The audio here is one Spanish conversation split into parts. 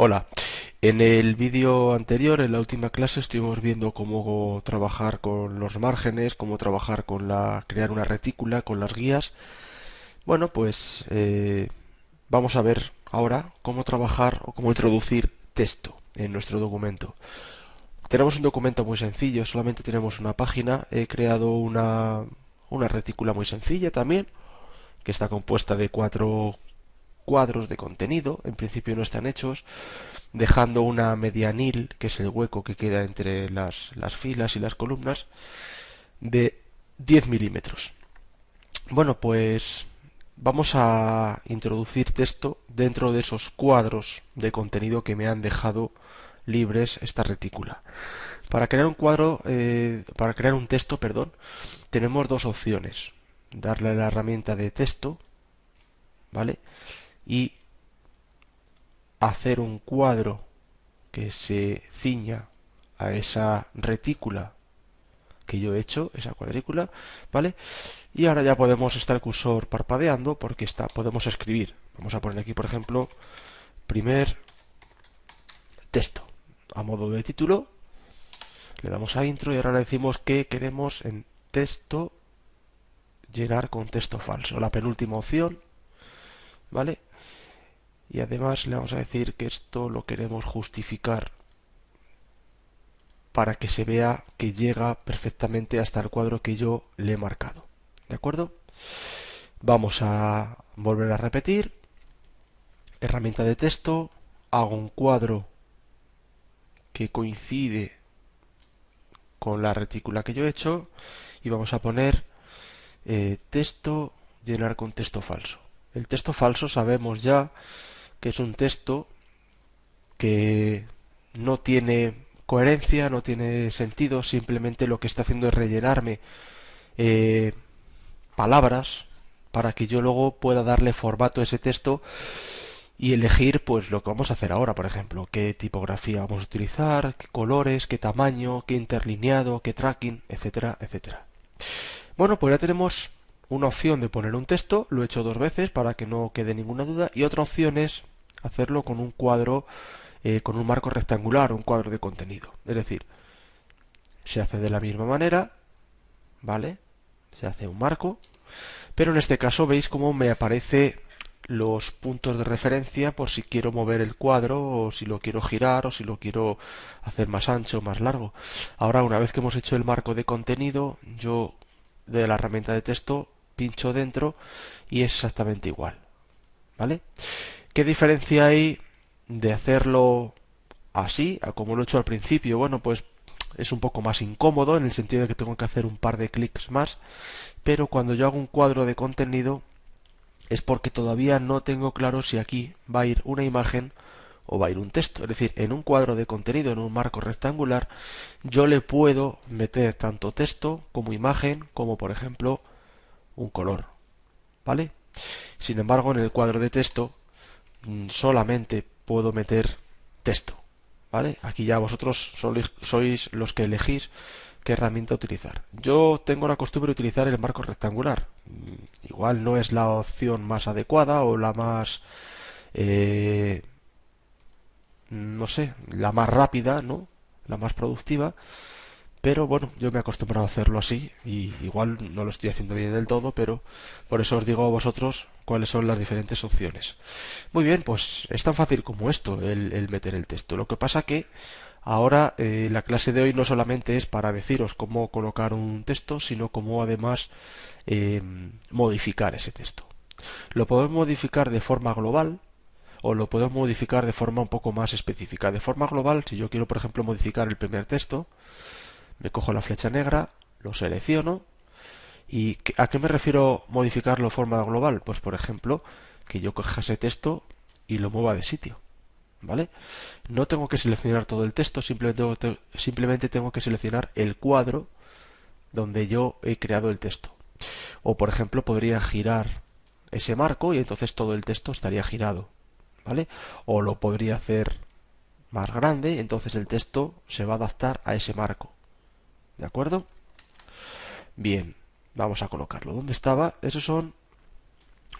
Hola, en el vídeo anterior, en la última clase, estuvimos viendo cómo trabajar con los márgenes, cómo trabajar con crear una retícula, con las guías. Bueno, pues vamos a ver ahora cómo trabajar o cómo introducir texto en nuestro documento. Tenemos un documento muy sencillo, solamente tenemos una página. He creado una retícula muy sencilla también, que está compuesta de 4 cuadros de contenido. En principio no están hechos, dejando una medianil, que es el hueco que queda entre las filas y las columnas, de 10 milímetros. Bueno, pues vamos a introducir texto dentro de esos cuadros de contenido que me han dejado libres esta retícula. Para crear para crear un texto, perdón, tenemos dos opciones: darle a la herramienta de texto, ¿vale? Y hacer un cuadro que se ciña a esa retícula que yo he hecho, esa cuadrícula, ¿vale? Y ahora ya podemos estar el cursor parpadeando porque podemos escribir. Vamos a poner aquí, por ejemplo, primer texto a modo de título. Le damos a intro y ahora le decimos que queremos en texto llenar con texto falso, la penúltima opción, ¿vale? Y además le vamos a decir que esto lo queremos justificar para que se vea que llega perfectamente hasta el cuadro que yo le he marcado. ¿De acuerdo? Vamos a volver a repetir. Herramienta de texto. Hago un cuadro que coincide con la retícula que yo he hecho. Y vamos a poner texto, llenar con texto falso. El texto falso sabemos ya que es un texto que no tiene coherencia, no tiene sentido, simplemente lo que está haciendo es rellenarme eh, palabras para que yo luego pueda darle formato a ese texto y elegir pues lo que vamos a hacer ahora, por ejemplo, qué tipografía vamos a utilizar, qué colores, qué tamaño, qué interlineado, qué tracking, etcétera, etcétera. Bueno, pues ya tenemos una opción de poner un texto, lo he hecho 2 veces para que no quede ninguna duda, y otra opción es hacerlo con un cuadro, con un marco rectangular, un cuadro de contenido. Es decir, se hace de la misma manera, ¿vale? Se hace un marco, pero en este caso veis cómo me aparece los puntos de referencia por si quiero mover el cuadro o si lo quiero girar o si lo quiero hacer más ancho o más largo. Ahora, una vez que hemos hecho el marco de contenido, yo de la herramienta de texto pincho dentro y es exactamente igual, ¿vale? ¿Qué diferencia hay de hacerlo así a como lo he hecho al principio? Bueno, pues es un poco más incómodo en el sentido de que tengo que hacer un par de clics más, pero cuando yo hago un cuadro de contenido es porque todavía no tengo claro si aquí va a ir una imagen o va a ir un texto. Es decir, en un cuadro de contenido, en un marco rectangular, yo le puedo meter tanto texto como imagen, como por ejemplo un color, ¿vale? Sin embargo, en el cuadro de texto solamente puedo meter texto, ¿vale? Aquí ya vosotros sois los que elegís qué herramienta utilizar. Yo tengo la costumbre de utilizar el marco rectangular. Igual no es la opción más adecuada o la más, eh, no sé, la más rápida, ¿no? La más productiva. Pero bueno, yo me he acostumbrado a hacerlo así y igual no lo estoy haciendo bien del todo, pero por eso os digo a vosotros cuáles son las diferentes opciones. Muy bien, pues es tan fácil como esto, el meter el texto. Lo que pasa que ahora la clase de hoy no solamente es para deciros cómo colocar un texto, sino cómo además eh, modificar ese texto. Lo podemos modificar de forma global o lo podemos modificar de forma un poco más específica. De forma global, si yo quiero, por ejemplo, modificar el primer texto, me cojo la flecha negra, lo selecciono. ¿Y a qué me refiero modificarlo de forma global? Pues por ejemplo, que yo coja ese texto y lo mueva de sitio, ¿vale? No tengo que seleccionar todo el texto, simplemente tengo que seleccionar el cuadro donde yo he creado el texto. O por ejemplo, podría girar ese marco y entonces todo el texto estaría girado, ¿vale? O lo podría hacer más grande y entonces el texto se va a adaptar a ese marco. ¿De acuerdo? Bien, vamos a colocarlo. ¿Dónde estaba? Esos son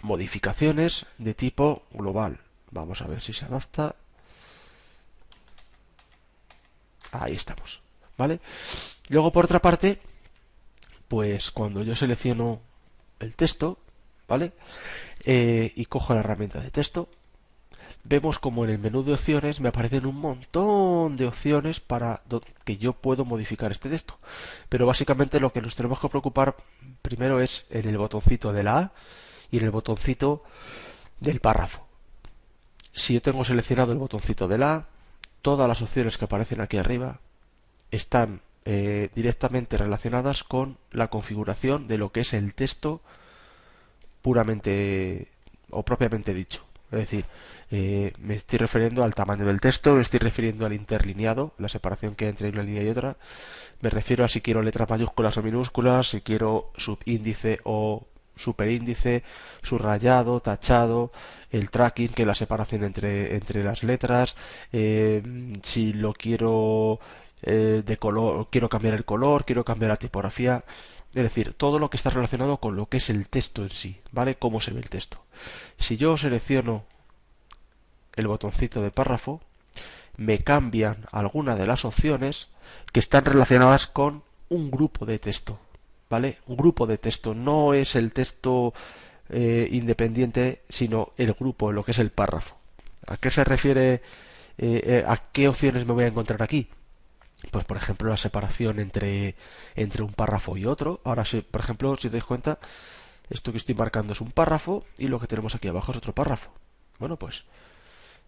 modificaciones de tipo global. Vamos a ver si se adapta. Ahí estamos, ¿vale? Luego, por otra parte, pues cuando yo selecciono el texto, ¿vale? Y cojo la herramienta de texto, vemos como en el menú de opciones me aparecen un montón de opciones para que yo puedo modificar este texto. Pero básicamente lo que nos tenemos que preocupar primero es en el botoncito de la A y en el botoncito del párrafo. Si yo tengo seleccionado el botoncito de la A, todas las opciones que aparecen aquí arriba están directamente relacionadas con la configuración de lo que es el texto puramente o propiamente dicho. Es decir, me estoy refiriendo al tamaño del texto, me estoy refiriendo al interlineado, la separación que hay entre una línea y otra, me refiero a si quiero letras mayúsculas o minúsculas, si quiero subíndice o superíndice, subrayado, tachado, el tracking, que es la separación entre las letras, si lo quiero de color, quiero cambiar el color, quiero cambiar la tipografía, es decir, todo lo que está relacionado con lo que es el texto en sí, ¿vale? Cómo se ve el texto. Si yo selecciono el botoncito de párrafo, me cambian algunas de las opciones que están relacionadas con un grupo de texto, ¿vale? Un grupo de texto, no es el texto independiente, sino el grupo, lo que es el párrafo. ¿A qué se refiere? ¿A qué opciones me voy a encontrar aquí? Pues por ejemplo la separación entre un párrafo y otro. Ahora, por ejemplo, si te das cuenta, esto que estoy marcando es un párrafo y lo que tenemos aquí abajo es otro párrafo. Bueno, pues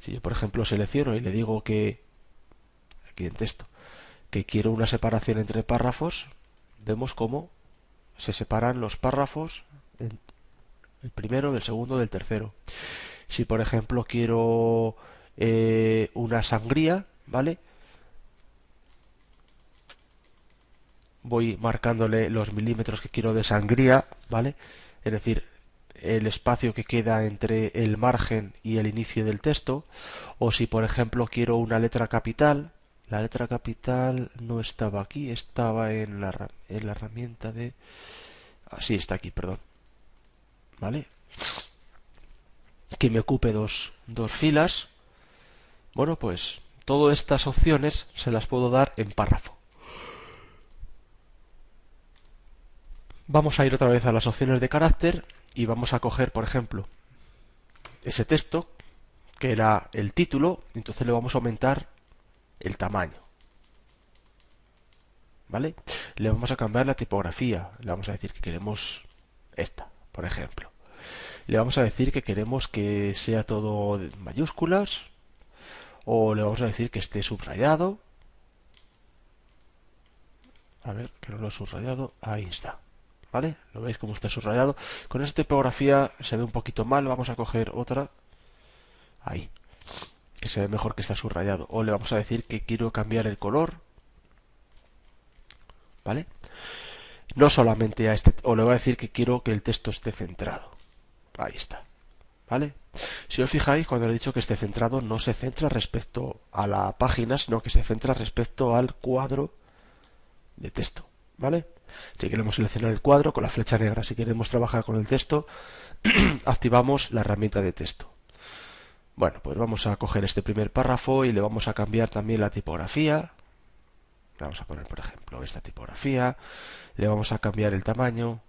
si yo por ejemplo selecciono y le digo que, aquí en texto, que quiero una separación entre párrafos, vemos cómo se separan los párrafos, el primero, del segundo, del tercero. Si por ejemplo quiero una sangría, ¿vale? Voy marcándole los milímetros que quiero de sangría, ¿vale? Es decir, el espacio que queda entre el margen y el inicio del texto. O si por ejemplo quiero una letra capital, la letra capital no estaba aquí, estaba en la herramienta de... sí, está aquí, perdón. ¿Vale? Que me ocupe dos filas. Bueno, pues todas estas opciones se las puedo dar en párrafo. Vamos a ir otra vez a las opciones de carácter y vamos a coger, por ejemplo, ese texto, que era el título, y entonces le vamos a aumentar el tamaño. ¿Vale? Le vamos a cambiar la tipografía. Le vamos a decir que queremos esta, por ejemplo. Le vamos a decir que queremos que sea todo en mayúsculas, o le vamos a decir que esté subrayado. A ver, que no lo he subrayado. Ahí está. ¿Vale? ¿Lo veis cómo está subrayado? Con esta tipografía se ve un poquito mal. Vamos a coger otra. Ahí. Que se ve mejor que está subrayado. O le vamos a decir que quiero cambiar el color. ¿Vale? No solamente a este... O le voy a decir que quiero que el texto esté centrado. Ahí está. ¿Vale? Si os fijáis, cuando he dicho que esté centrado, no se centra respecto a la página, sino que se centra respecto al cuadro de texto. ¿Vale? Si queremos seleccionar el cuadro con la flecha negra, si queremos trabajar con el texto, activamos la herramienta de texto. Bueno, pues vamos a coger este primer párrafo y le vamos a cambiar también la tipografía. Vamos a poner, por ejemplo, esta tipografía. Le vamos a cambiar el tamaño,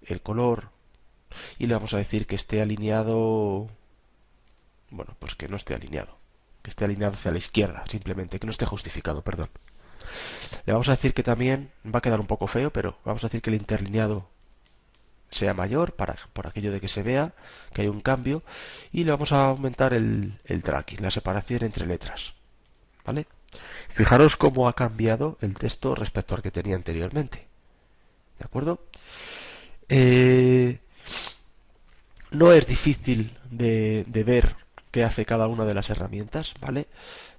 el color, y le vamos a decir que esté alineado. Bueno, pues que no esté alineado. Que esté alineado hacia la izquierda, simplemente, que no esté justificado, perdón. Le vamos a decir que también va a quedar un poco feo, pero vamos a decir que el interlineado sea mayor por aquello de que se vea que hay un cambio, y le vamos a aumentar el tracking, la separación entre letras. ¿Vale? Fijaros cómo ha cambiado el texto respecto al que tenía anteriormente. ¿De acuerdo? No es difícil de ver qué hace cada una de las herramientas, ¿vale?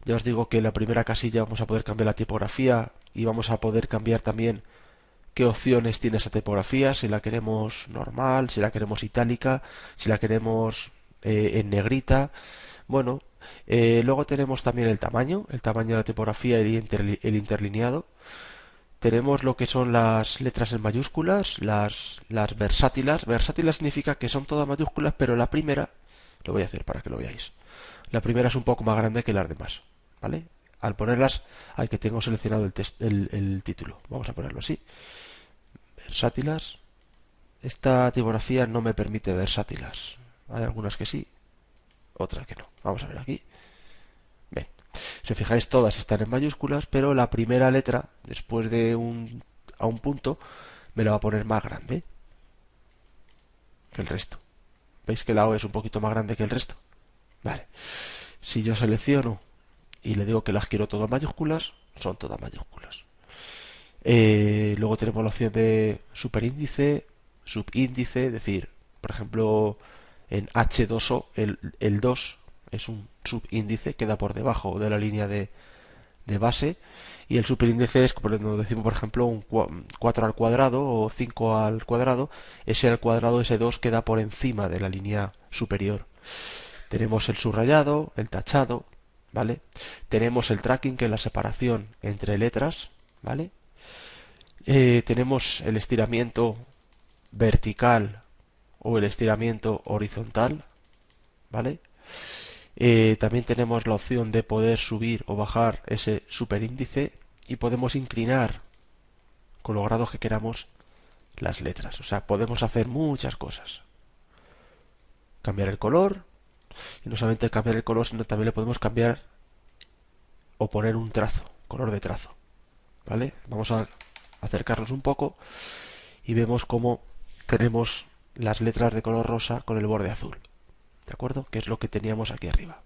Ya os digo que en la primera casilla vamos a poder cambiar la tipografía y vamos a poder cambiar también qué opciones tiene esa tipografía, si la queremos normal, si la queremos itálica, si la queremos en negrita. Bueno, luego tenemos también el tamaño de la tipografía y el interlineado. Tenemos lo que son las letras en mayúsculas, las versátilas. Versátilas significa que son todas mayúsculas, pero la primera, lo voy a hacer para que lo veáis, la primera es un poco más grande que las demás, ¿vale? al ponerlas, hay que tengo seleccionado el título. Vamos a ponerlo así. Versátilas. Esta tipografía no me permite versátilas. Hay algunas que sí, otras que no. Vamos a ver aquí. Ven. Si os fijáis, todas están en mayúsculas, pero la primera letra, después de a un punto, me la va a poner más grande que el resto. ¿Veis que la O es un poquito más grande que el resto? Vale. Si yo selecciono y le digo que las quiero todas mayúsculas, son todas mayúsculas. Luego tenemos la opción de superíndice, subíndice, es decir, por ejemplo, en H2O, el 2 es un subíndice, queda por debajo de la línea de base, y el superíndice es, como decimos, por ejemplo, un 4 al cuadrado o 5 al cuadrado, ese al cuadrado, ese 2 queda por encima de la línea superior. Tenemos el subrayado, el tachado, ¿vale? Tenemos el tracking, que es la separación entre letras, ¿vale? Tenemos el estiramiento vertical o el estiramiento horizontal, ¿vale? También tenemos la opción de poder subir o bajar ese superíndice y podemos inclinar con los grados que queramos las letras. O sea, podemos hacer muchas cosas. Cambiar el color, y no solamente cambiar el color, sino también le podemos cambiar o poner un trazo, color de trazo, ¿vale? Vamos a acercarnos un poco y vemos cómo tenemos las letras de color rosa con el borde azul, ¿de acuerdo? Que es lo que teníamos aquí arriba.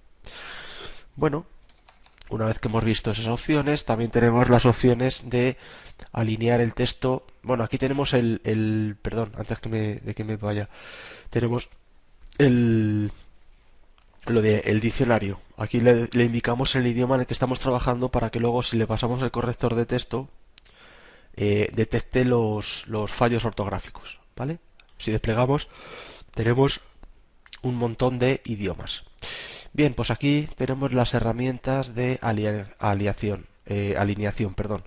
Bueno, una vez que hemos visto esas opciones, también tenemos las opciones de alinear el texto. Bueno, aquí tenemos perdón, antes de que me vaya, tenemos el diccionario. Aquí le indicamos el idioma en el que estamos trabajando para que luego, si le pasamos el corrector de texto, detecte los fallos ortográficos, ¿vale? Si desplegamos, tenemos un montón de idiomas. Bien, pues aquí tenemos las herramientas de alineación, perdón.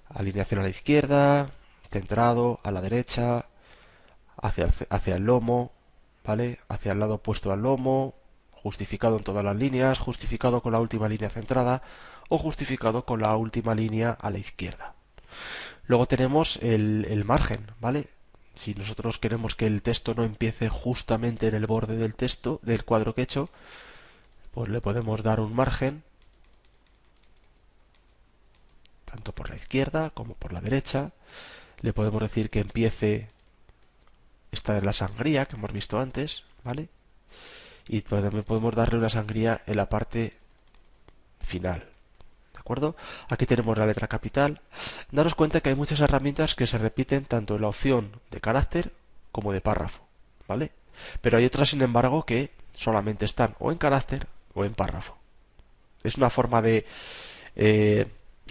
Alineación a la izquierda, centrado, a la derecha, hacia el lomo, ¿vale? Hacia el lado opuesto al lomo, justificado en todas las líneas, justificado con la última línea centrada o justificado con la última línea a la izquierda. Luego tenemos el margen, ¿vale? Si nosotros queremos que el texto no empiece justamente en el borde del texto, del cuadro que he hecho, pues le podemos dar un margen, tanto por la izquierda como por la derecha. Le podemos decir que empiece, esta es la sangría que hemos visto antes, ¿vale? Y también podemos darle una sangría en la parte final. ¿De acuerdo? Aquí tenemos la letra capital. Daros cuenta que hay muchas herramientas que se repiten tanto en la opción de carácter como de párrafo, ¿vale? Pero hay otras, sin embargo, que solamente están o en carácter o en párrafo. Es una forma de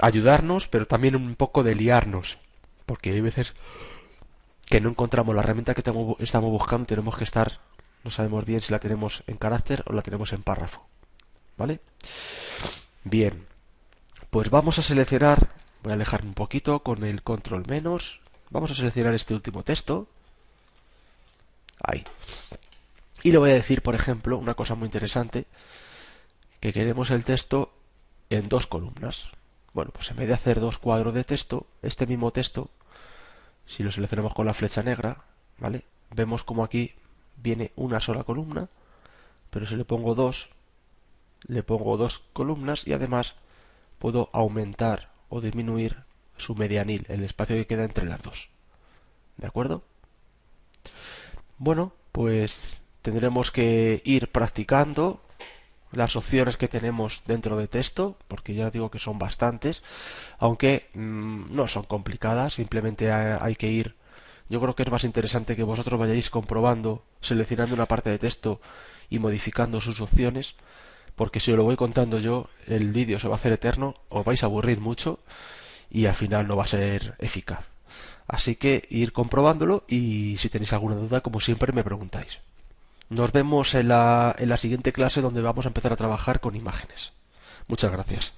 ayudarnos, pero también un poco de liarnos, porque hay veces que no encontramos la herramienta que estamos buscando, tenemos que estar, no sabemos bien si la tenemos en carácter o la tenemos en párrafo, ¿vale? Bien, pues vamos a seleccionar, voy a alejarme un poquito con el control menos, vamos a seleccionar este último texto, ahí, y le voy a decir, por ejemplo, una cosa muy interesante, que queremos el texto en 2 columnas. Bueno, pues en vez de hacer 2 cuadros de texto, este mismo texto, si lo seleccionamos con la flecha negra, ¿vale? Vemos como aquí viene una sola columna, pero si le pongo 2, le pongo 2 columnas y además puedo aumentar o disminuir su medianil, el espacio que queda entre las dos. ¿De acuerdo? Bueno, pues tendremos que ir practicando las opciones que tenemos dentro de texto, porque ya digo que son bastantes, aunque no son complicadas, simplemente hay que ir. Yo creo que es más interesante que vosotros vayáis comprobando, seleccionando una parte de texto y modificando sus opciones, porque si os lo voy contando yo, el vídeo se va a hacer eterno, os vais a aburrir mucho y al final no va a ser eficaz. Así que ir comprobándolo y si tenéis alguna duda, como siempre, me preguntáis. Nos vemos en la siguiente clase, donde vamos a empezar a trabajar con imágenes. Muchas gracias.